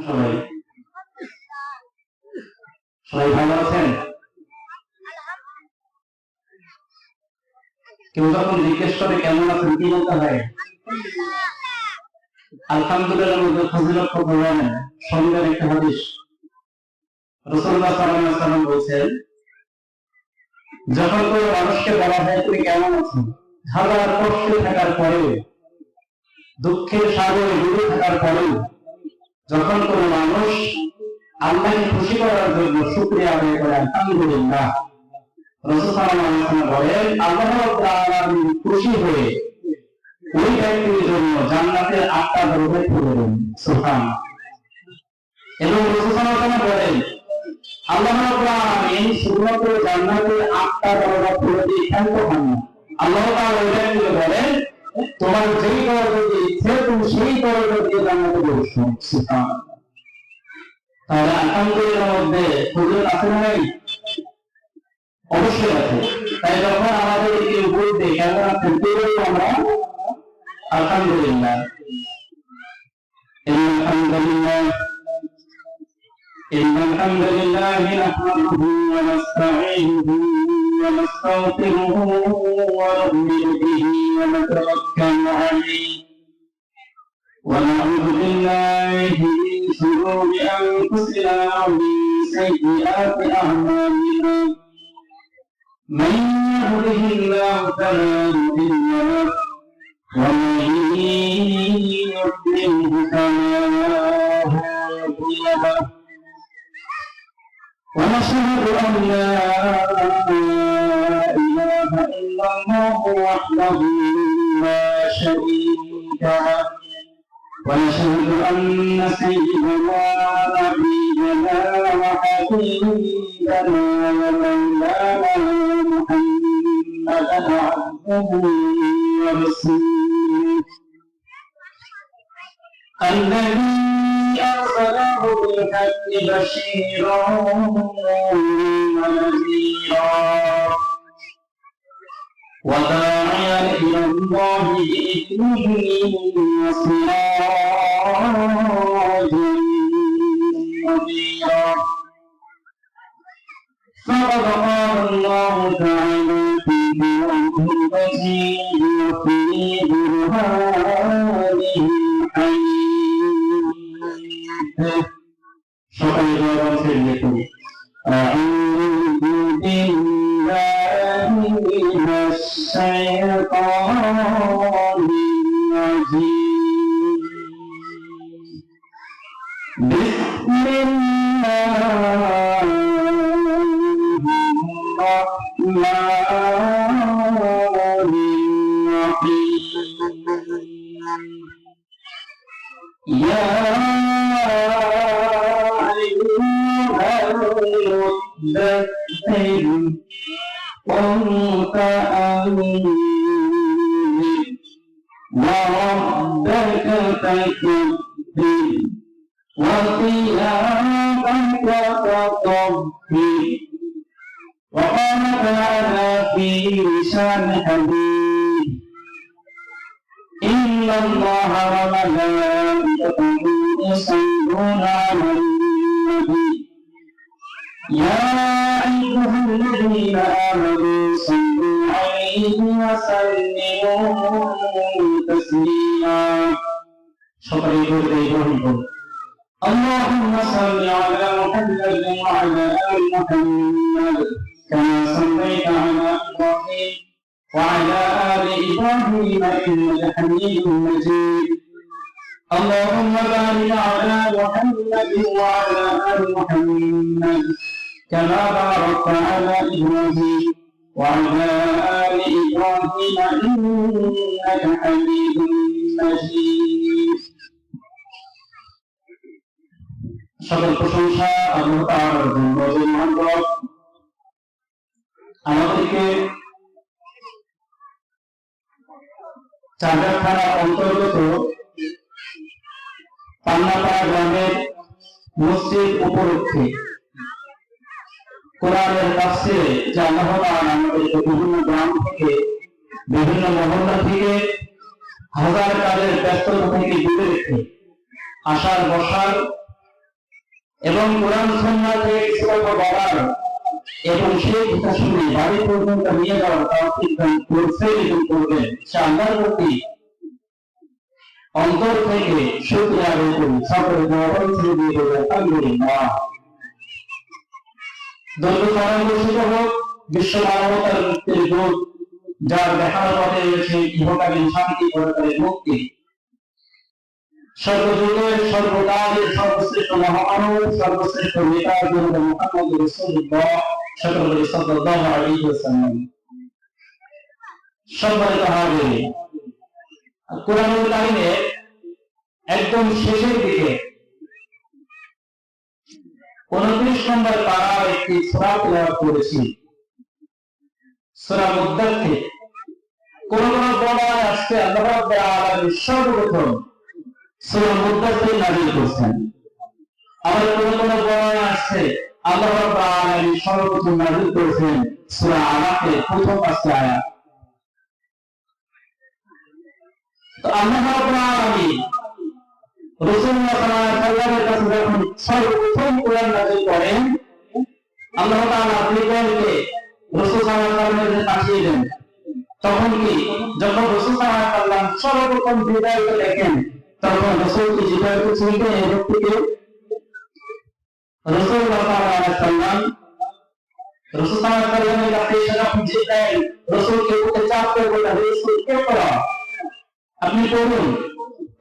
সবাই সবাই ভালো আছেন? কেউ যখন জিজ্ঞেস করে কেমন আছেন, কি বলতে হয়? আলহামদুলিল্লাহ মধ্যে ফজিলত কত জানেন? সঙ্গের একটা হাদিস রাসূলুল্লাহ সাল্লাল্লাহু আলাইহি ওয়াসাল্লাম বলেছেন, যখন কোনো মানুষকে বলা হয় তুমি কেমন আছো, হাজার কষ্টে থাকার পরেও, দুঃখের সাগরে ডুবে থাকার পরেও যখন কোনো মানুষ আল্লাহকে খুশি করার জন্য শুকরিয়া আদায় করে আলহামদুলিল্লাহ, রাসূল সাল্লাল্লাহু আলাইহি ওয়াসাল্লাম বলেন আল্লাহ রাব্বুল আলামিন খুশি হয়ে ওই ব্যক্তির জন্য জান্নাতের 8টা দরজা খুলে দেন। সুবহানাল্লাহ। এবং রাসূল সাল্লাল্লাহু আলাইহি ওয়াসাল্লাম বলেন আল্লাহ রাব্বুল আলামিন শুধুমাত্র জান্নাতের 8টা দরজা খুলে দিয়ে ক্ষান্ত হন না, আল্লাহ তাআলা ওই ব্যক্তিকে বলেন তোমার যেই দরজা দিয়ে ইচ্ছে তুমি সেই দরজা দিয়ে জান্নাতে প্রবেশ করো। সুবহানাল্লাহ। তাহলে আলহামদুলিল্লাহ মধ্যে ফজিলত আছে না নাই? অবশ্যই আছে। তাই যখন আমাদের কেউ বলতে কেমন আছেন বলবো আমরা আলহামদুলিল্লাহ। আলহামদুলিল্লাহ إن الحمد لله نحمده ونستعينه ونستغفره ونؤمن به ونتوكل عليه ونعوذ بالله من شرور أنفسنا ومن سيئات أعمالنا من يهده الله فلا مضل له ومن يضلله فلا هادي له ونشهد أن لا إله إلا الله وحده لا شريك له ونشهد أن سيدنا ونبينا وحبيبنا ومولانا محمدا عبده ورسوله الذي أرسله بالحق بشيرا ونذيرا وداعيا إلى الله بإذنه وسراجا منيرا فقد قال الله تعالى في كلامه المجيد وفي برهانه الحميد أعوذ بالله من الشيطان الرجيم بسم الله الرحمن الرحيم يا أيها المدثر قم فأنذر وربك فكبر وثيابك فطهر وقال تعالى في لسان حبيب إن الله وملائكته يصلون على النبي يا أيها الذين آمنوا صلوا عليه وسلموا تسليما اللهم صل على محمد وعلى آل محمد كما صليت على إبراهيم وعلى آل إبراهيم إنك حميد مجيد اللهم بارك على محمد وعلى آل محمد كما باركت على إبراهيم وعلى آل إبراهيم إنك حميد مجيد সকল প্রশংসা আল্লাহ তাআলার জন্য, যে মহান রব আমাদেরকে চাঁদা থানা অন্তর্গত পান্নাপাড়া গ্রামের মসজিদ উপলক্ষে কোরআনের তাফসীরে যে আল্লাহ তাআলা আমাদেরকে বিভিন্ন গ্রাম থেকে, বিভিন্ন মহল্লা থেকে, হাজার কাজের ব্যস্ততা থেকে দূরে রেখে আসার বসার এবং কোরআন সুন্নাহ থেকে কিছু কথা বলার এবং সেই কথা শুনে বাড়ি পর্যন্ত নিয়ে যাওয়ার তৌফিক দান করছেন এবং করবেন, সে আল্লাহর প্রতি অন্তর থেকে শুকরিয়া আদায় করি। সকলে জবান ছেড়ে দিয়ে বলি আলহামদুলিল্লাহ। দরুদ বর্ষিত হোক বিশ্ব মানবতার মুক্তির দূত, যার দেখার পথে রয়েছে ইহকালীন শান্তি, পরকালীন মুক্তি। সর্বযুগের সর্বকালের সর্বশ্রেষ্ঠ মহামানব, সর্বশ্রেষ্ঠ নেতা জনাব মুহাম্মদ রাসূলুল্লাহ সাল্লাল্লাহু আলাইহি ওয়াসাল্লাম। সম্মানিত হাজির, কোরআনুল কারীমের একদম শেষের দিকে 29 নম্বর পারার একটি সূরা তেলাওয়াত করেছি, সূরা মুদ্দাথির। কোন কোন বর্ণনায় আসছে আল্লাহ রাব্বুল আলামিন সর্বপ্রথম সূরা মুদ্দাথির নাযিল করেছেন। আবার কোন কোন বর্ণনায় আসছে আল্লাহ রাব্বুল আলামিন সর্বপ্রথম নাযিল করেছেন সূরা আলাকের প্রথম 5টি আয়াত। তো আল্লাহ রাব্বুল আলামিন রাসূলুল্লাহ সাল্লাল্লাহু আলাইহি ওয়াসাল্লামের কাছে যখন সর্বপ্রথম কোরআন নাযিল করেন, আল্লাহ তাআলা পরিবারকে রাসূল সাল্লাল্লাহু আলাইহি ওয়াসাল্লামের পাঠিয়ে দেন। তখন কি যখন রাসূল সাল্লাল্লাহু আলাইহি ওয়াসাল্লাম সর্বপ্রথম বিদায়কে দেখেন, তখন রাসূল কি জিব্রাইলকে চিনতেন? এই ব্যক্তিকে রাসূলুল্লাহ সাল্লাল্লাহু আলাইহি ওয়াসাল্লাম সাল্লাল্লাহু আলাইহি ওয়াসাল্লামের কাছে এসে যখন জিব্রাইল রাসূলকে বুকে চাপ করে বললেন, রাসূল কে পড়া আপনি পড়ুন।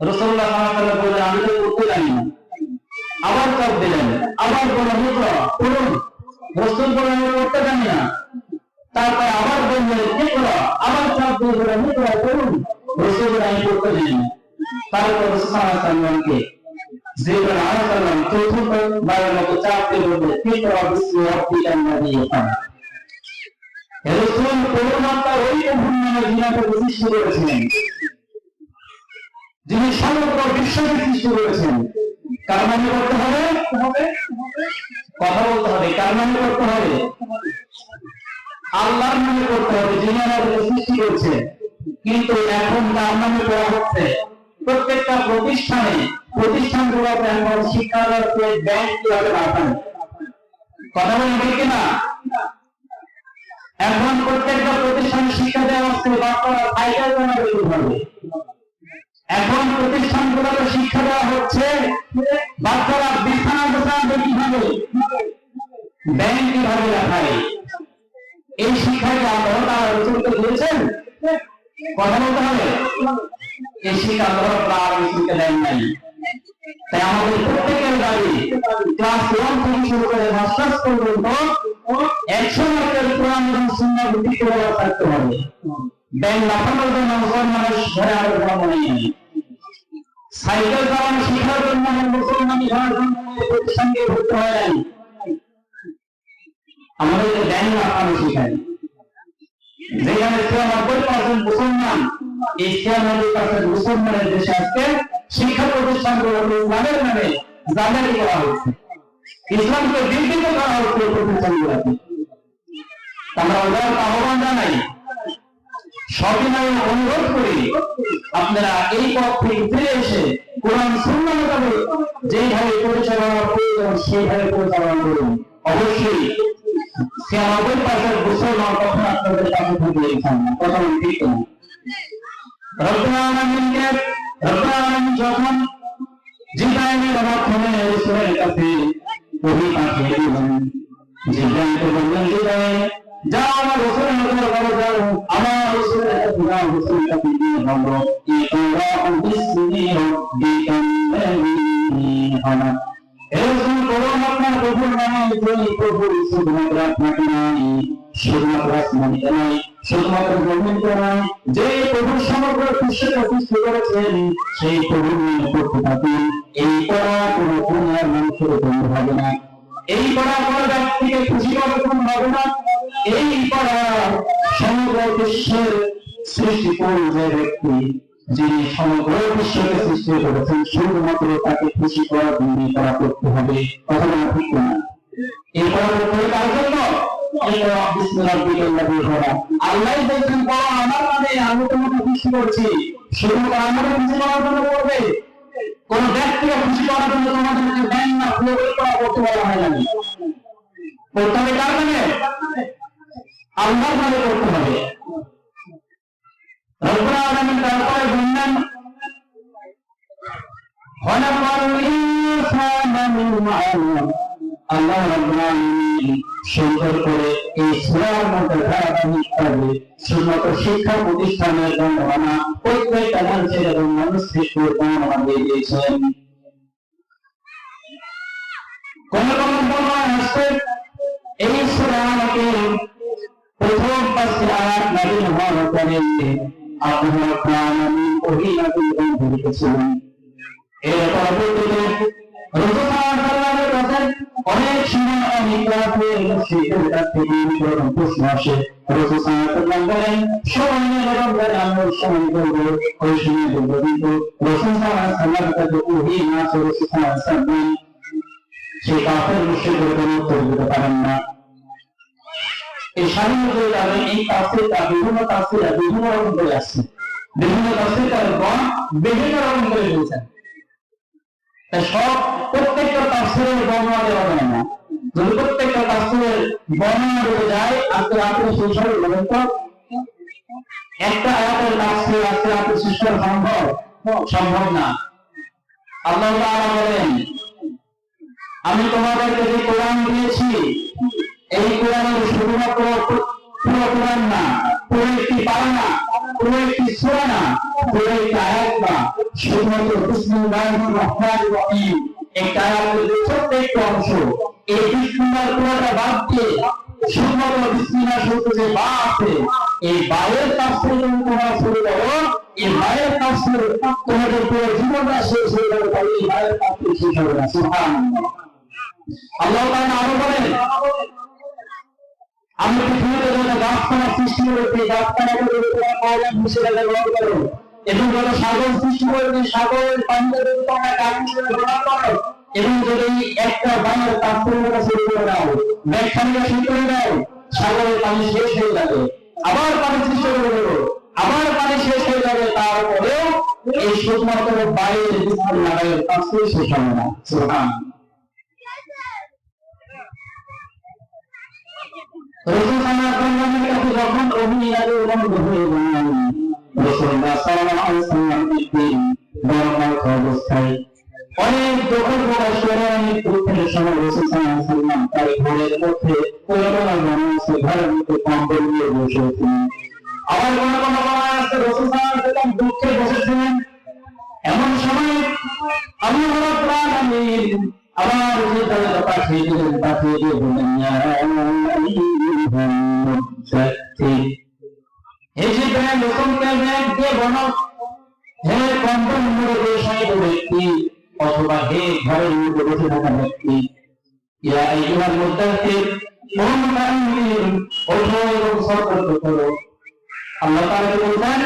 রাসূলুল্লাহ সাল্লাল্লাহু আলাইহি ওয়াসাল্লাম বললেন, আমি তো পড়তে জানি না। আবার চাপ দিলেন, আবার বললেন, পড়ুন। রাসূল বললেন, আমি পড়তে জানি না। তারপর আবার বললেন, কে পড়া? আবার চাপ দিয়ে বললেন, পড়ুন। রাসূল বললেন, আমি পড়তে জানি না। তারপর রাসূল সাল্লাল্লাহু আলাইহি ওয়াসাল্লামকে জিবরাইল আলাইহিস সালাম প্রথমবারের মতো চাপ দিয়ে বললেন, কে পড়া? বিসমি রাব্বিকাল লাযী খালাক। রাসূল পরমাত্মা ওই প্রভুর নামে যিনাকে সৃষ্টি করেছিলেন, যিনি সমগ্র বিশ্বকে সৃষ্টি করেছেন। কার নামে করতে হবে? কথা বলতে হবে। কার নামে করতে হবে? আল্লাহর নামে করতে হবে, যিনি আমাদের সৃষ্টি করেছেন। কিন্তু এখন তার নামে করা হচ্ছে। প্রত্যেকটা প্রতিষ্ঠানগুলোতে এখন শিক্ষার্থীকে ব্যাংক কিভাবে বাঁচানো, কথা বলেন ঠিক কিনা? এখন প্রত্যেকটা প্রতিষ্ঠানে শিক্ষা দেওয়া হচ্ছে বাচ্চারা সাইকেল চালাতে হবে। এখন প্রতিষ্ঠানগুলোতে শিক্ষা দেওয়া হচ্ছে বাচ্চারা বিছানা গোছাবে কিভাবে, ব্যাংক কিভাবে রাখায়। এই শিক্ষাকে আল্লাহ তাআলা রাসূলকে দিয়েছেন, কথা বলতে হবে। এই শিক্ষা আল্লাহ তাআলা রাসূলকে দেন নাই। তাই আমাদের প্রত্যেকের দাবি ক্লাস 1 থেকে শুরু করে মাস্টার্স পর্যন্ত 100 মার্কের কোরআন এবং সুন্নাহ ভিত্তিক পড়াশোনা থাকতে হবে। ব্যাংক লাফানোর জন্য মুসলমানের ঘরে আর ধর্ম নেই। সাইকেল চালানো শেখার জন্য মুসলমানি হওয়ার জন্য প্রতিষ্ঠানকে ভর্তি হয় নাই। আমাদেরকে ব্যাংক লাফানো শেখায়। যেখানে 93% মুসলমান, এই 93% মুসলমানের দেশে আজকে শিক্ষা প্রতিষ্ঠানগুলোকে ইসলামের নামে জালিয়াতি করা হচ্ছে, ইসলামকে বিকৃত করা হচ্ছে প্রতিষ্ঠানগুলোকে। আমরা ওদের আহ্বান জানাই, সবিনয়ে অনুরোধ করি, আপনারা এই পথ থেকে ফিরে এসে কোরআন সুন্নাহ মোতাবেক যেভাবে পরিচালনা প্রয়োজন সেইভাবে পরিচালনা করুন। অবশ্যই 96% মুসলমান কখন আপনাদের কাছে থেকে ইনশাআল্লাহ কথা ঠিক না। রব্বুল আলামিন যখন জিবরাইলের মাধ্যমে রাসূলের কাছে ওহী পাঠিয়ে দিলেন, জিবরাইলকে বললেন, জিবরাইল যাও আমার রাসূলের দরবারে যাও, আমার রাসূলের কাছে যাও, রাসূলের কাছে গিয়ে বলো, ইকরা বিসমি রাব্বিকাল লাযী খালাক। হে রাসূল, বলুন আপনার প্রভুর নামে, যিনি প্রভু শুধুমাত্র আপনাকে নয়, শুধুমাত্র আসমানকে নয়, শুধুমাত্র জমিনকে নয়, যে প্রভু সমগ্র বিশ্বকে সৃষ্টি করেছেন, সেই প্রভুর নামে পড়তে থাকুন। এই পড়া কোনো দুনিয়ার মানুষের জন্য হবে না, এই পড়া কোনো ব্যক্তিকে খুশি করার জন্য হবে না, এই পড়া সমগ্র বিশ্বের সৃষ্টিকর্তা যে ব্যক্তি, যিনি সমগ্র বিশ্বকে সৃষ্টি করেছেন, শুধুমাত্র তাকে খুশি করার জন্য পড়া করতে হবে। কথা বলা ঠিক না? এই পড়া করতে হবে কার জন্য? আল্লাহ বলছেন, পড়া আমার নামে, আমি তোমাকে খুশি করছি। শুধুমাত্র আমাকে খুশি করার জন্য করবে, কোন ব্যক্তিকে খুশি করার জন্য তোমাদেরকে ব্যাংক না খুলে পড়া করতে করতে হবে কার নামে? আল্লাহর নামে করতে হবে। রব্বুল আলামিন তারপরে বললেন আল্লাহ রাব্বুল আলামিন সুন্দর করে এই সূরার মধ্যে ধারাবাহিকভাবে সুন্নত শিক্ষা প্রতিষ্ঠানের বর্ণনা প্রত্যেকটা মানুষের এবং মানুষের বর্ণনা দিয়ে দিয়েছেন। কোন কোন বর্ণনা আসছে এই সূরাকে প্রথম 5টি আয়াত নাযিল হওয়ার পরে আল্লাহ রাব্বুল আলামিন ওহী নাযিল করেছিলেন। এর পরবর্তীতে রাসূল সাল্লাল্লাহু আলাইহি ওয়াসাল্লাম অনেক সময় অনেক মুশরিকদের কাছ থেকে প্রশ্ন আসে, রাসূল সাল্লাল্লাহু আলাইহি ওয়াসাল্লাম বলেন সময় রমজান আমরা সময় করব, ওই সময় করব, কিন্তু রাসূল সাল্লাল্লাহু আলাইহি ওয়াসাল্লাম তাকে ওহী না করে রাসূল সাল্লাল্লাহু আলাইহি ওয়াসাল্লাম সেই কাফের মুশরিকদের কোনো উত্তর দিতে পারেন না। এই স্বাধীনতা এই তাফসীরটা বিভিন্ন তাফসীরে বিভিন্ন রকম করে আসছে, বিভিন্ন তাফসীরকারগণ বিভিন্ন রকম করে বলেছেন। তাই সব প্রত্যেকটা তাফসীরের বর্ণনা দেওয়া যায় না। যদি প্রত্যেকটা তাফসীরের বর্ণনা দেওয়া যায় আজকে আপনি সেই সব বলেন তো একটা আয়াতের তাফসীর আজকে আপনি শেষ করা সম্ভব না। আল্লাহ তাআলা বলেন আমি তোমাদেরকে যে কোরআন দিয়েছি এই কোরআনের শুধুমাত্র পুরো কোরআন না, পুরো একটি পারা না, পুরো একটি সূরা না, পুরো একটি আয়াত না, শুধুমাত্র বিসমিল্লাহির রহমানির রহিম একটা আয়াতের প্রত্যেকটা অংশ এই বিসমিল্লাহর পুরোটা বাদ দিয়ে শুধুমাত্র বিসমিল্লাহ শব্দের যে বা আছে এই বায়ের তাফসীর তোমরা শুরু করো, এই বায়ের তাফসীর তোমাদের পুরো জীবনটা শেষ হয়ে যাবে, তাহলে এই বায়ের তাফসীর শেষ হবে না। সুবহানাল্লাহ। আল্লাহ তাআলা আরো বলেন আমি পৃথিবীতে যত গাছপালা সৃষ্টি করেছি গাছপালাগুলো তোমার কলম হিসেবে ব্যবহার করো, এবং যত সাগর সৃষ্টি করেছি সাগরের পানিতে তোমরা গাছ হিসেবে ব্যবহার করো, এবং যদি একটা বানের তাৎপর্যতা শুরু করে দাও, ব্যাখ্যাটা শুরু করে দাও, সাগরের পানি শেষ হয়ে যাবে, আবার পানি সৃষ্টি করে দেবো, আবার পানি শেষ হয়ে যাবে, তারপরেও এই শুধুমাত্র বাইরের বিসমিল্লাহের তাফসীর শেষ হবে না। সুবহানাল্লাহ। রাসূল সাল্লাল্লাহু আলাইহি ওয়াসাল্লামের কাছে যখন ওহী নাযিল হয়ে যায়, রাসূলুল্লাহ সাল্লাল্লাহু আলাইহি ওয়াসাল্লাম বর্ণনা অবস্থায় অনেক দুঃখের প্রকাশ করে অনেক দুঃখের সময় রাসূল সাল্লাল্লাহু আলাইহি ওয়াসাল্লাম তার ঘরের মধ্যে পুরোনো মানুষের ঘরের মধ্যে কম্বল নিয়ে বসেছিলেন। আবার কোনো কোনো সময় আছে রাসূল সাল্লাল্লাহু আলাইহি ওয়াসাল্লাম দুঃখে বসেছিলেন, এমন সময় আল্লাহ রাব্বুল আলামিন আবার জিবরাইল পাঠিয়ে দিয়ে বললেন এই জিবরাইল লোককে দিয়ে বলো হে কম্বল মুড়ে বসে ব্যক্তি অথবা হে ঘরের মধ্যে বসে থাকা ব্যক্তি, ইয়া আইয়ুহাল মুদাথ্থির কুম ফাআনজির ওঠো এবং সতর্ক করো। আল্লাহ তাআলা বলেন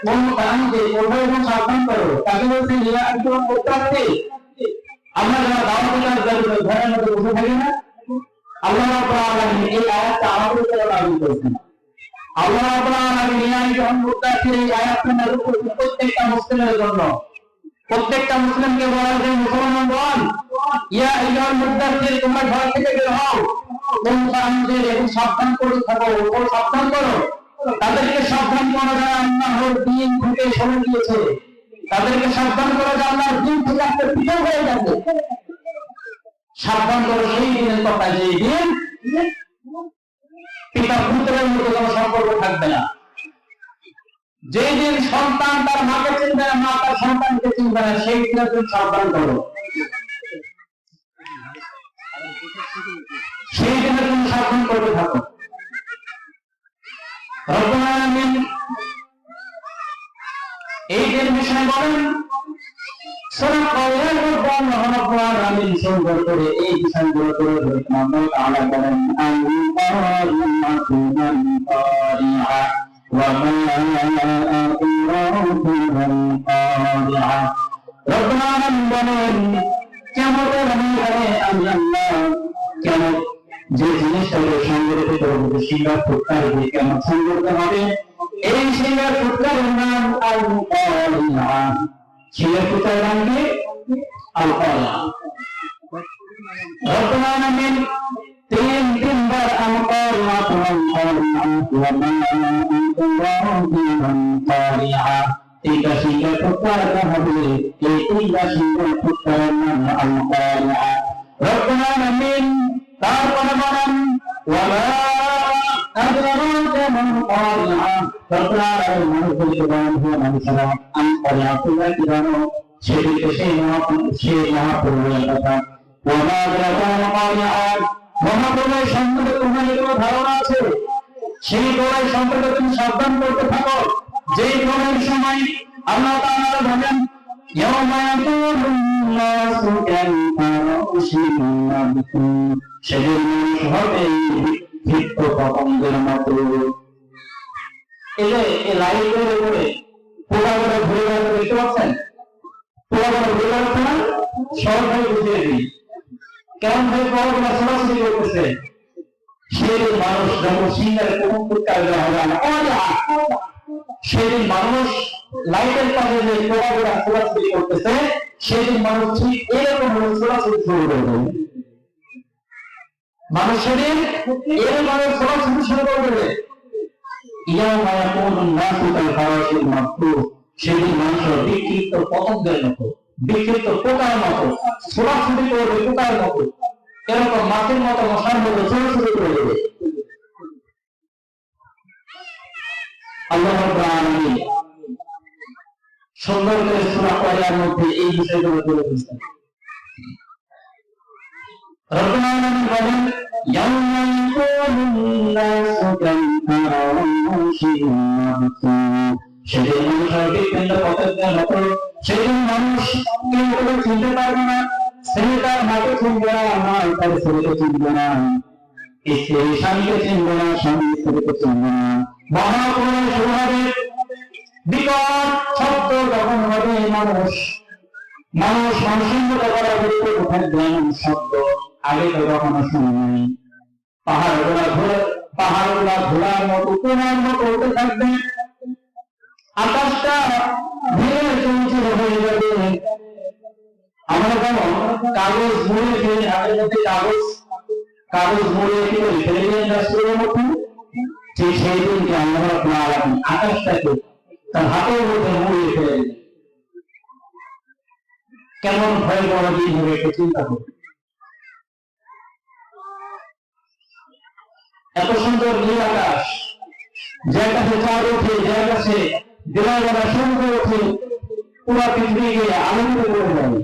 কুম ফাআনজির ওঠো এবং সাবধান করো। তাকে বলছেন ইয়া আইয়ুহাল মুদাথ্থির আমরা যারা দাওয়াতের কাজ করি ঘরের মধ্যে বসে থাকি না, আল্লাহ রাব্বুল আলামিন এই আয়াতটা আমাদের উপর লাগু করেছেন। আল্লাহ রাব্বুল আলামিন ইয়া আইয়ুহাল মুদাথ্থির এই আয়াতটা নাযিল করেছেন প্রত্যেকটা মুসলিমের জন্য। প্রত্যেকটা মুসলিমকে বলা যে মুসলমান বল ইয়া আইয়ুহাল মুদাথ্থির তোমরা ঘর থেকে বের হও, তোমরা আমাদের এবং সাবধান করে থাকো, ওপর সাবধান করো। তাদেরকে সাবধান করা যায় আল্লাহর দ্বীন থেকে সরে গিয়েছে, তাদেরকে সাবধান করা যায় আল্লাহর দ্বীন থেকে আজকে পৃথক হয়ে যাবে। সাবধান করো সেই দিনের কথা, যে দিন পিতা পুত্রের মধ্যে কোনো সম্পর্ক থাকবে না, যেই দিন সন্তান তার মাকে চিনবে না, মা তার সন্তানকে চিনবে না, সেই দিনে তুমি সাবধান করো, সেই দিনে তুমি সাবধান করতে থাকো। রব্বুল আলামিন এই দিন বিষয় বলেন সূরা কওয়ার মধ্যে আল্লাহ রাব্বুল আলামিন সুন্দর করে এই বিষয়গুলো করে ধরেছেন। আল্লাহ তাআলা বলেন কেন যে জিনিসটাকে সংগঠিত করবে সিঙ্গার ফুটকার দিয়ে কেমন সংগঠিত হবে, এই সিঙ্গার ফুটকারের নাম আল-কারিআ। সিঙ্গার ফুটকারের নাম কি? আল-কারিআ। রব্বুল আলামিন তিনটি রাশিকে প্রত্যাহার হবে, এই তিন রাশিকে প্রত্যাহার নাম আল-কারিআ। রব্বুল আলামিন তারপরে বলেন ওয়ালা আদরাকা মাল কারিআ। রব্বুল আলামিন মানুষকে বলেন হে মানুষেরা, আল-কারিআ তোমরা কি জানো? সেদিকে সেই মহাপ্রলয়ের কথা। ওয়ালা আদরাকা মাল কারিআ, মহাপ্রলয় সম্পর্কে তোমার কোনো ধারণা আছে? সেই প্রলয় সম্পর্কে তুমি সাবধান করতে থাকো। যেই প্রলয়ের সময় আল্লাহ তাআলা বলেন ইয়াউমা ইয়াকুলুন নাসু কাল-ফারাশিল মাবথুস, সেদিন মানুষ হবে ক্ষিপ্ত পতঙ্গের মতো। এই যে এই লাইটের উপরে পোড়াগুলো ঘুরে বেড়াতে দেখতে পাচ্ছেন? পোড়াগুলো ঘুরে বেড়াচ্ছে না? সরকারি বুঝিয়ে দিই কেমন ভাবে পোড়াগুলো ছোড়াছুড়ি করতেছে। সেদিন মানুষ যখন সিংহের কুকুরকার হবে না, সেদিন মানুষ লাইটের কাছে যে পোড়াগুলো ছোড়াছুড়ি করতেছে, সেদিন মানুষ ঠিক এরকম ভাবে ছোড়াছুড়ি শুরু করে দেবে। মানুষ সেদিন এরকম ভাবে ছোড়াছুড়ি শুরু করে দেবে। ইয়াউমা ইয়াকুলুন নাসু কাল-ফারাশিল মাবথুস, সেদিন মানুষ বিক্ষিপ্ত পতঙ্গের মতো, বিক্ষিপ্ত পোকার মতো ছোড়াছুড়ি করবে, পোকার মতো এরকম মাছের মতো মশার মতো ছোড়াছুড়ি করে দেবে। আল্লাহ রাব্বুল আলামিন সুন্দর করে সূরা কারিয়ার মধ্যে এই বিষয়গুলো তুলে ধরেছেন। রব্বুল আলামিন বলেন ইয়াউমা ইয়াকুলুন নাসু কাল-ফারাশিল মাবথুস, সেদিন মানুষ বিক্ষিপ্ত পতঙ্গের মতো, সেদিন মানুষ কেউ কাউকে চিনতে পারবে না। ছেলেটার মাকে চিনবে না, মা তার ছেলেকে চিনবে না, স্ত্রী স্বামীকে চিনবে না, স্বামী স্ত্রীকে চিনবে না। মহাপ্রলয় শুরু হবে, বিকট শব্দ যখন হবে, মানুষ মানুষের মতো করা উঠতে থাকবে এমন শব্দ আগে তো কখনো শুনি নাই। পাহাড়গুলা ঘোড়ার মতো কোনার মতো উঠতে থাকবে, আকাশটা ভেঙে চলছিল হয়ে যাবে। আমরা যেমন কাগজ মুড়ে ফেলে, হাতের মধ্যে কাগজ মুড়ে ফেলে ফেলে দিয়ে রাষ্ট্রের মতো, ঠিক সেই দিনকে আল্লাহ রাব্বুল আলামিন আকাশটাকে তার হাতের মধ্যে মুড়িয়ে ফেলে দিলেন। কেমন ভয়াবহ দিন হবে একটু চিন্তা করুন। এত সুন্দর নীল আকাশ, যে আকাশে চাঁদ ওঠে, যে আকাশে দিনের বেলা সূর্য ওঠে, পুরো পৃথিবীকে আলোকিত করে দেয়,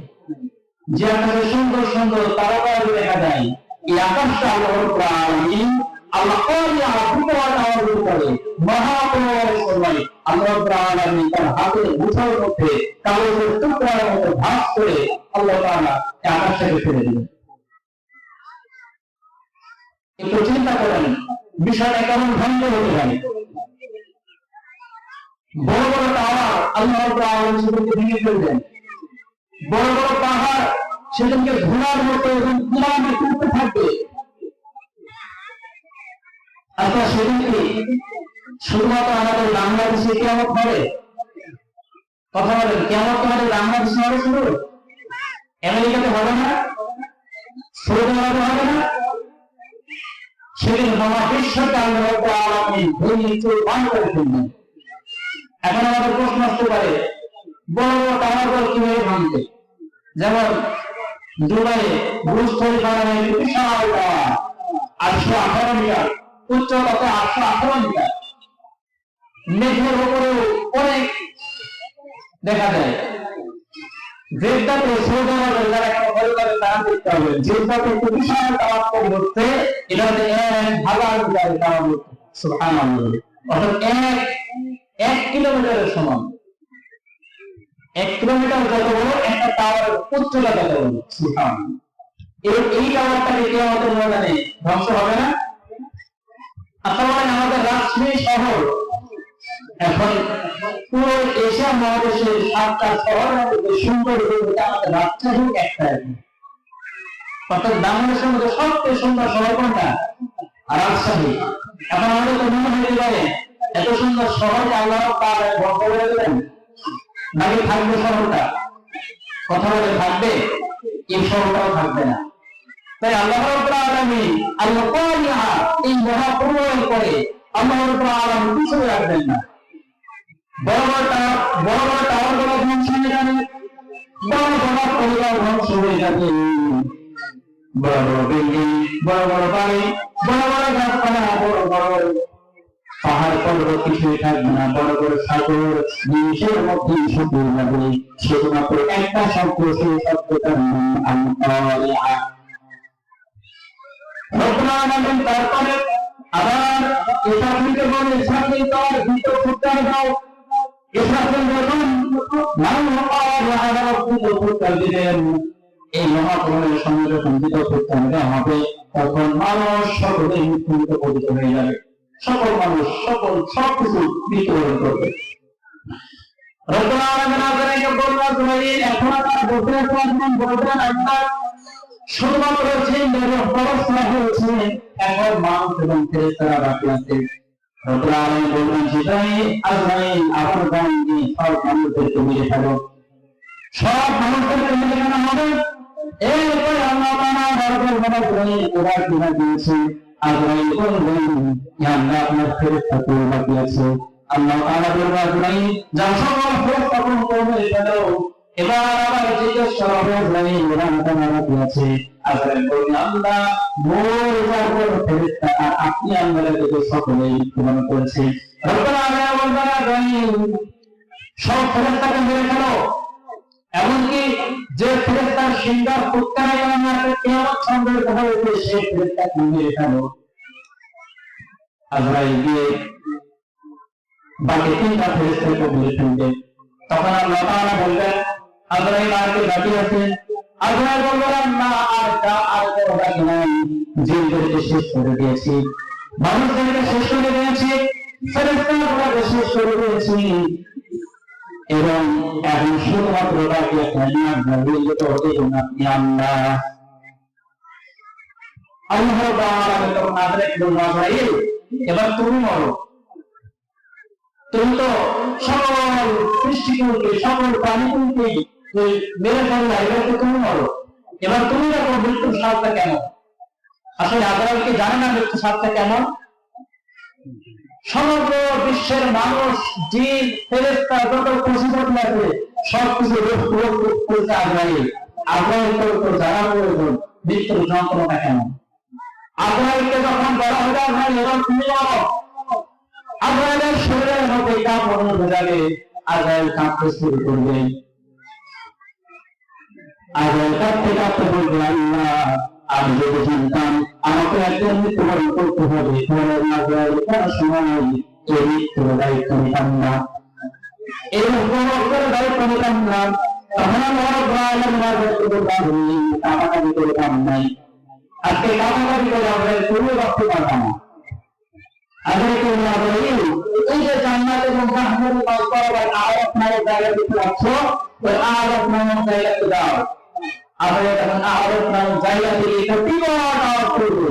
যে আকাশে সুন্দর সুন্দর তারকাগুলো দেখা যায়, এই আকাশটা আল্লাহ রাব্বুল আলামিন আল্লাহ কারিআ অবতীর্ণ করে মহাপ্রলয়ের সময় আল্লাহ রাব্বুল আলামিন তার হাতের মুঠার মধ্যে কাগজের টুকরার মতো ভাঁজ করে আল্লাহ তাআলা আকাশটাকে ফেলে দিলেন। একটু চিন্তা করেন বিষয়টা কেমন ভয়ঙ্কর হতে পারে। বড় বড় টাওয়ার আল্লাহ রাব্বুল আলামিন সেগুলোকে ভেঙে ফেললেন, বড় বড় পাহাড় সেদিনকে ঘোড়ার মতো এবং কুমারী উঠতে থাকবে। আচ্ছা, সেদিনকে শুধুমাত্র আমাদের বাংলাদেশে কিয়ামত হবে? কথা বলেন, কিয়ামত আমাদের বাংলাদেশে হবে শুধু? আমেরিকাতে হবে না? সৌদি আরবে হবে না? সেদিন মহাবিশ্বকে আল্লাহ রাব্বুল আলামিন ভেঙে চুরমার করে ফেলবেন। এখন আমাদের প্রশ্ন আসতে পারে, বড় বড় টাওয়ারগুলো কিভাবে ভাঙবে? যেমন দুবাইয়ে বুর্জ খলিফা নামে বিশাল টাওয়ার 818 মিটার উচ্চতা, 818 মিটার, মেঘের উপরেও অনেক দেখা যায়। জেদ্দাতে সৌদি আরবের যারা একটা ভয় করে তারা দেখতে হবে, জেদ্দাতে একটু বিশাল টাওয়ার তৈরি হচ্ছে, এটাতে 1000 মিটার টাওয়ার হচ্ছে। সুবহানাল্লাহ, অর্থাৎ 1 কিলোমিটারের সমান। 1 কিলোমিটার যত বড় একটা টাওয়ারের উচ্চতা তত বড়। সুবহানাল্লাহ, এই টাওয়ারটাকে কিয়ামতের ময়দানে ধ্বংস হবে না? আসলে আমাদের রাজশাহী শহর এখন পুরো এশিয়া মহাদেশের 7টা শহরের মধ্যে সুন্দর হয়ে আমাদের রাজশাহী একটা, অর্থাৎ বাংলাদেশের মধ্যে সবচেয়ে সুন্দর শহর কোনটা? রাজশাহী। এখন আমাদের তো মনে হতে পারে এত সুন্দর শহরকে আল্লাহ তাআলা ধ্বংস করে দিলেন, নাকি থাকবে শহরটা? কথা বলে থাকবে? এই শহরটাও থাকবে না। তাই আল্লাহ রাব্বুল আলামিন আল্লাহ কারিআ এই মহাপ্রলয়ের পরে আল্লাহ রাব্বুল আলামিন কিছু রাখবেন না। বড় বড় টাওয়ার গুলো ধ্বংস হয়ে যাবে, বড় বড় পরিবার ধ্বংস হয়ে যাবে, বড় বড় বিল্ডিং, বড় বড় বাড়ি, বড় বড় গাছপালা, বড় বড় পাহাড় পর্বত কিছুই থাকবে না, বড় বড় সাগর নিমিষের মধ্যে শুকিয়ে যাবে। শুধুমাত্র একটা শব্দ, সেই শব্দটার নাম আল-কারিআহ। তারপরে আবার ইসরাফিলকে বলে, ইসরাফিল তার ভিতর ফুটকার দাও। ইসরাফিল যখন ফুটকার দিলেন, এই মহাপ্রলয়ের সঙ্গে যখন ভিতর ফুটকার দেওয়া হবে, তখন মানুষ সকলেই মৃত্যুমুখে পতিত হয়ে যাবে। সকল মানুষ সবকিছু মৃত্যুবরণ করবে। রব্বুল আলামিন আপনাকে বললেন, এখন আপনারা বলতে বলবেন আপনার শুধুমাত্র জিনদের ব্যবস্থা হয়েছে, এখন মানুষ এবং ফেরেশতারা বাকি আছে। রব্বুল আলামিন বললেন, জিবরাইল, আজরাইল, আমার বাণী সব মানুষদেরকে মেরে ফেলো, সব মানুষদেরকে মেরে ফেলা হবে। এরপরে আল্লাহ তাআলা বরকত বরকত ওরা কিনা দিয়েছে। আজরাইল বললেন, ইয়া আল্লাহ, আপনার ফেরেশতাকে বাকি আছে। আল্লাহ তাআলা বললেন, আজরাইল যাও, সকল ফেরেশতাকে মেরে ফেলো। এবার আবার জিজ্ঞেস করা হলো, আজরাইল ওরা বাকি আছে। আজরাইল বললেন, আল্লাহ মোর যার ফেরেশতা আর আপনি আমাদেরকে সকলেই মৃত্যুবরণ করেছেন। রব্বুল আলামিন বললেন, আজরাইল সব ফেরেশতাকে মেরে ফেলো, এমনকি যে ফেরেশতার সিংহার ফুৎকারে আমাদের কিয়ামত সংঘটিত হয়েছে সেই ফেরেশতাকে মেরে ফেলো। আজরাইল গিয়ে বাকি তিনটা ফেরেশতাকে মেরে ফেলবে। তখন আল্লাহ তাআলা বললেন, আজরাইল আর কে বাকি আছে? আজরাইল বললেন, না, আর কেউ বাকি নাই, জিনদেরকে শেষ করে দিয়েছি, মানুষদেরকে শেষ করে দিয়েছি, ফেরেশতাদেরকে শেষ করে দিয়েছি, এবং এখন শুধুমাত্র বাকি আছে আল্লাহ। এবার তুমি মরো, তুমি তো সকল সৃষ্টিকুলকে, সকল প্রাণীকুলকে মেরে ফেললা, এবার তো তুমি মরো। এবার তুমি দেখো মৃত্যুর স্বাদটা কেমন। আসলে আজরাইলকে জানে না মৃত্যুর স্বাদটা কেমন। সমগ্র বিশ্বের মানুষ, জিন, ফেরেশতা, যত পশুপাখি আছে সবকিছু করছে আজরাইল। আজরাইল তো জানা প্রয়োজন মৃত্যুর যন্ত্রণাটা কেমন। আজরাইলকে যখন বলা হবে, আজরাইল এবার তুমি বলো, আজরাইলের শরীরের মধ্যে কাঁপন উঠে যাবে, আজরাইল কাঁপতে শুরু করবে। আজরাইল কাঁপতে কাঁপতে বলবে, আল্লাহ, আমি যদি চিনতাম আমাকে একজন মৃত্যুবরণ করতে হবে, তাহলে আজরাইল কোন সময় এই মৃত্যুর দায়িত্ব নিতাম না, এই উপভোগের দায়িত্ব নিতাম না। তখন আমরা কাটাকাটি করতাম নাই। আজকে কাটাকাটি করে আমরা কোনো রাখতে পারতাম না। আজকে এই যে জান্নাত এবং জাহান্নামের মাঝখানে আয়াত নামের জায়গা দিতে পারছো, ওই আয়াত নামের জায়গাতে দাও। আমরা যখন আয়াত নামের জায়গা থেকে একটা টিকট আওয়াজ করবো,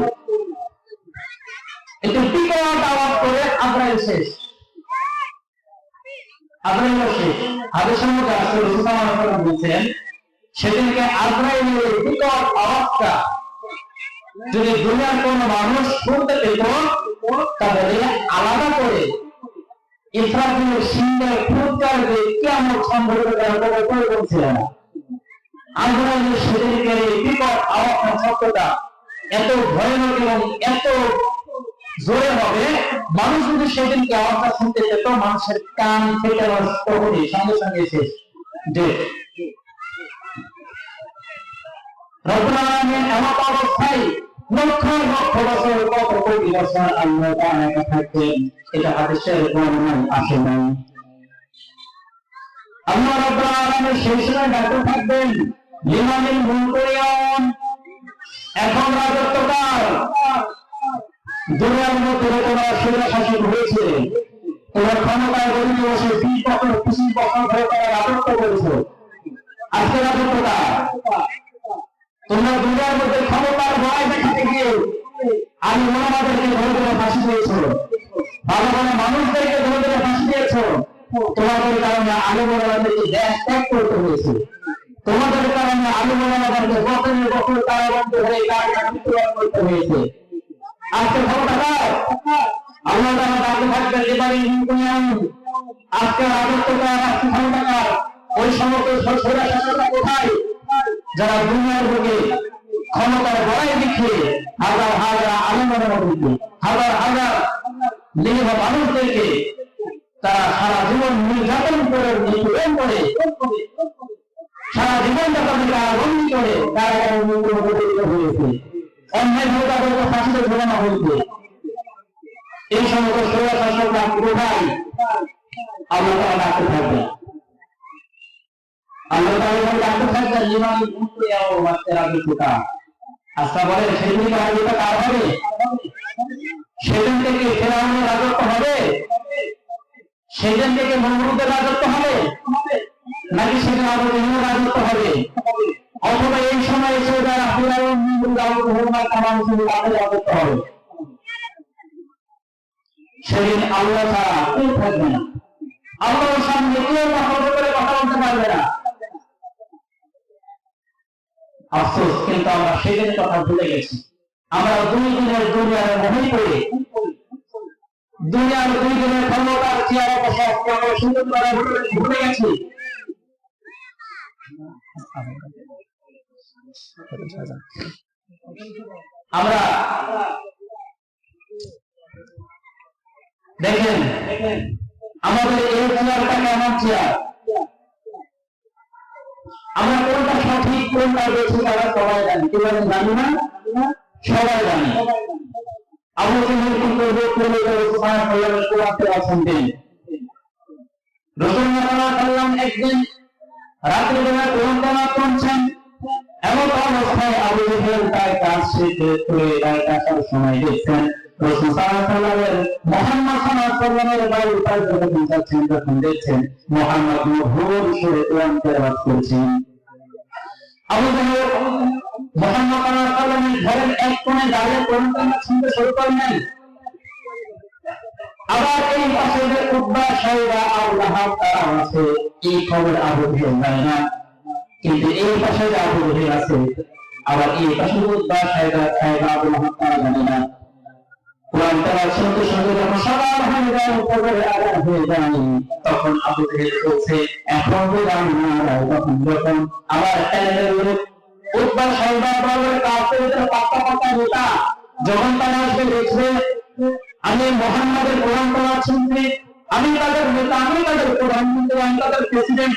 একটু টিকট আওয়াজ করে আজরাইল শেষ, আজরাইল শেষ। হাদিসের মধ্যে আছে, রাসূল সাল্লাল্লাহু আলাইহি ওয়াসাল্লাম বলেছেন, সেদিনকে আজরাইলের টিকট আওয়াজটা যদি দুনিয়ার কোন মানুষ শুনতে পেত, তাহলে আলাদা করে ইসরাফিলের সিংহের ফুৎকার দিয়ে কিয়ামত সংঘটিত করার কোনো প্রয়োজন ছিল না। আজরাইলের সেদিনকে বিকট আওয়াজ শব্দটা এত ভয়ানক এবং এত জোরে হবে, মানুষ যদি সেদিনকে আওয়াজটা শুনতে পেত, মানুষের কান ফেটে তখনই সঙ্গে সঙ্গে শেষ। রব্বুল আলামিন এমন অবস্থায় লক্ষ লক্ষ বছর, কত কোটি বছর আল্লাহ তাআলা থাকবেন, এটা হাদিসের বর্ণনায় আসে নাই। আল্লাহ রাব্বুল আলামিন সেই সময় ডাকতে থাকবেন, লিমানিল মুলকুল ইয়াউম, এখন রাজত্বকাল। দুনিয়ার মধ্যে তোমরা স্বৈরশাসক হয়েছে, তোমরা ক্ষমতায় বসে বসে 20 বছর 25 বছর ধরে তারা রাজত্ব করেছে। আজকে রাজত্বকাল। তোমরা দুনিয়ার মধ্যে ক্ষমতার ভয় দেখাতে গিয়ে আমি ওলামাদেরকে ধরে ধরে ফাঁসি দিয়েছো, ভালো ভালো মানুষদেরকে ধরে ধরে ফাঁসি দিয়েছো। তোমাদের কারণে আলেম ওলামাদেরকে দেশ ত্যাগ করতে হয়েছে, তোমাদের কারণে আলেম ওলামাদেরকে বছরের বছর কারাবন্দী হয়ে মৃত্যুবরণ করতে হয়েছে। আজকে ক্ষমতা দাও, আল্লাহ তাআলা ডাকতে থাকবেন, লিমানিল মুলকুল ইয়াউম, আজকে রাজত্বকার আজকে ক্ষমতাকার ওই সমস্ত সরকার শাসকরা কোথায় যারা দুনিয়ার বুকে ক্ষমতার বড়াই দেখিয়ে হাজার হাজার আলেমের মধ্যে হাজার হাজার নিরীহ মানুষদেরকে তারা সারা জীবন নির্যাতন করে নিপীড়ন করে সারা জীবন তাদেরকে বন্দী করে কারাগারে মৃত্যুবরণ হয়েছে, অন্যায় ভাবে তাদেরকে ফাঁসিতে ঝোলানো হয়েছে। এই সমস্ত সরকার শাসকরা কোথায়? আল্লাহ তাআলা ডাকতে থাকবে, আল্লাহ তাআলা ডাকতে থাকবে লিমান উতরিয়াও মাস্তারা বিকুতা। আচ্ছা বলেন সেদিন রাজত্ব কার হবে? সেদিন থেকে ফেরাউনের রাজত্ব হবে? সেদিন থেকে নমরুদের রাজত্ব হবে? নাকি সেদিন আবু জেহেলের রাজত্ব হবে? অথবা এই সময় এসে যারা ফেরাউন নমরুদ আবু জেহেল তামাম শুধু তাদের রাজত্ব হবে? সেদিন আল্লাহ ছাড়া কেউ থাকবে না, আল্লাহর সামনে কেউ কথা করে কথা বলতে পারবে না। আফসোস, কিন্তু আমরা সেদিন কথা ভুলে গেছি। আমরা 2 দিনের দুনিয়ার মোহে পড়ে দুনিয়ার 2 দিনের ক্ষমতার চেয়ারে বসে আমরা সুন্দর করে ভুলে গেছি। আমরা দেখেন আমাদের এই চেয়ারটা কেমন চেয়ার, আমরা কোনটা সঠিক কোনটা বেশি তারা সবাই জানি, কেউ জানি না, সবাই জানি। আবু জেহেল কিন্তু একদিন রাত্রিবেলা কোরআন তেলাওয়াত করছেন, এমন অবস্থায় আবু জেহেল তার কাজ শেষ করে আসার সময় দেখছেন রাসূল সাল্লাল্লাহু আলাইহি ওয়াসাল্লামের মুহাম্মদ সাল্লাল্লাহু আলাইহি ওয়াসাল্লামের বাড়ির পাশে যখন যাচ্ছেন তখন দেখছেন মুহাম্মদ মধুর সুরে কোরআন তেলাওয়াত করছেন। আবু জেহেল মুহাম্মদ সাল্লাল্লাহু আলাইহি ওয়াসাল্লামের ঘরের এক কোণে দাঁড়িয়ে কোরআন তেলাওয়াত শুনতে শুরু করলেন। আবার এই পাশে যে উতবা শাইবা আবু লাহাব তারা আছে, এই খবর আবু জেহেল জানে না, কিন্তু এই পাশে যে আবু জেহেল আছে আবার এই পাশে উতবা শাইবা আবু লাহাব তারা জানে না। কোরআন তেলাওয়াত শুনতে শুনতে যখন সবার হয়ে যায়, উপরে আগার হয়ে যায়, তখন আবু জেহেল বলছে এখন জানি না। তখন যখন আবার উতবা শাইবা বলে কাফের পাতা পাতা নেতা যখন তারা আসবে দেখবে আমি মুহাম্মাদের কোরআন তেলাওয়াত শুনছি, আমি তাদের নেতা, আমি তাদের প্রধানমন্ত্রী, আমি তাদের প্রেসিডেন্ট,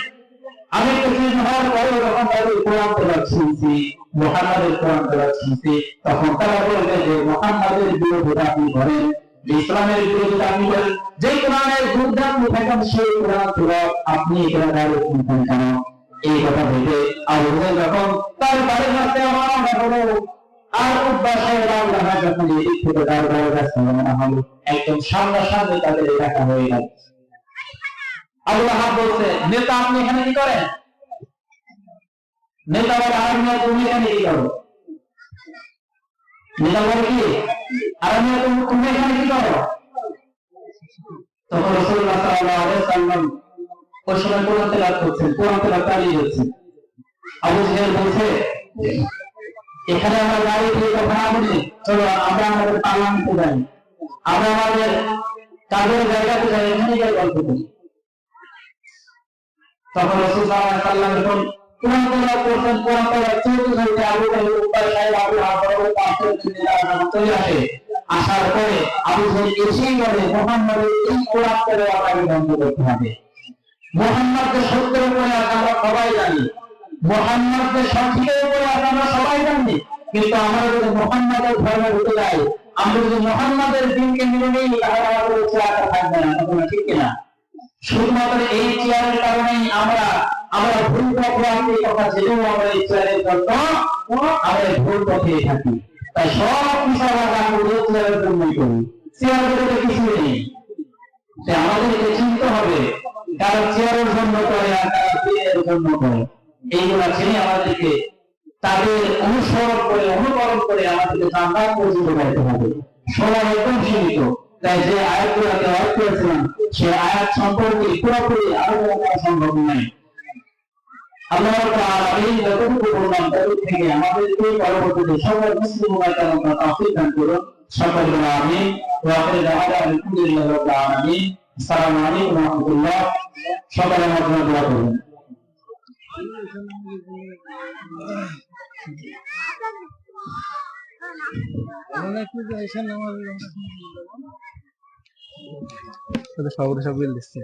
আমি প্রেসিডেন্ট হওয়ার পরে যখন তাদের কোরআন তেলাওয়াত শুনছি, মুহাম্মাদের কোরআন তেলাওয়াত শুনছি, তখন তারা বলবে যে মুহাম্মাদের বিরোধিতা আপনি করেন, ইসলামের বিরোধিতা আপনি করেন, যে কোরআনের বিরুদ্ধে আপনি থাকেন সেই কোরআন তেলাওয়াত আপনি এখানে দাঁড়িয়ে শুনছেন কেন? এই কথা ভেবে আবু জেহেল যখন তার বাড়ির কাছে রওনা হলো, আর উতবা শাইবা যখন এই থেকে দরবারের কাছে রওনা হলো, একদম সামনাসামনি তাদের দেখা হয়ে গেল। আবু লাহাব বলছে নেতা আপনি এখানে কি করেন? নেতা বলে আর মিয়া তুমি এখানে কি করো? নেতা বলে কি আর মিয়া তুমি এখানে কি করো? তখন রাসূলুল্লাহ সাল্লাল্লাহু আলাইহি ওয়াসাল্লাম ওই সময় কোরআন তেলাওয়াত করছেন, কোরআন তেলাওয়াত চালিয়ে যাচ্ছেন। আবু জেহেল বলছে এখানে আমরা গাড়ি দিয়ে কথা বলি, চলো আমরা আমাদের পার্লামেন্টে যাই, আমরা আমাদের কাজের জায়গাতে যাই, এখানে গিয়ে গল্প করি। তখন রাসূল সাল্লাল্লাহু আলাইহি ওয়াসাল্লাম যখন কোরআন তেলাওয়াত করছেন, কোরআন তেলাওয়াত চলতে চলতে আবু জেহেল উতবা শাইবা আবু লাহাব পাশের দিকে চলে আসে। আসার পরে আবু জেহেল এসেই বলে মুহাম্মাদের এই কোরআন তেলাওয়াত আগে বন্ধ করতে হবে। মুহাম্মাদের সত্যের উপরে আমরা সবাই জানি, মুহাম্মাদের সঠিকের উপরে আমরা সবাই জানি, কিন্তু আমরা যদি মুহাম্মাদের ধর্মে ঢুকে যাই, আমরা যদি মুহাম্মাদের দিনকে মেনে নিই, তাহলে আমাদের চেয়ারটা থাকবে না, তখন ঠিক কিনা? শুধুমাত্র এই চেয়ারের কারণেই আমরা ভুল পথে আছি, কথা জেনেও আমরা এই চেয়ারের জন্য আমরা ভুল পথে থাকি। তাই সব কিছু আমরা এই চেয়ারের জন্যই করি, চেয়ারের ভিতরে কিছু নেই। তাই আমাদেরকে চিনতে হবে কারণ চেয়ারের জন্য করে আর কারণ দিনের জন্য করে, এইগুলা চিনে আমাদেরকে তাদের অনুসরণ করে অনুকরণ করে আমাদেরকে জান্নাত পর্যন্ত যাইতে হবে। সময় একদম সীমিত, তাই যে আয়াতগুলোকে অর্থ করেছিলাম সে আয়াত সম্পর্কে পুরোপুরি আলোচনা করা সম্ভব নয়। আল্লাহ রাব্বুল যতটুকু বললাম তার থেকে আমাদেরকে পরবর্তীতে সকল মুসলিম উম্মাহকে তৌফিক দান করুন। সকল আমিন। ওয়া আখিরু দাওয়ানা আলহামদুলিল্লাহি রাব্বিল আলামিন। আসসালামু আলাইকুম ওয়া রাহমাতুল্লাহ। সকলের মাধ্যমে দোয়া করবেন। সব বিল দিচ্ছে।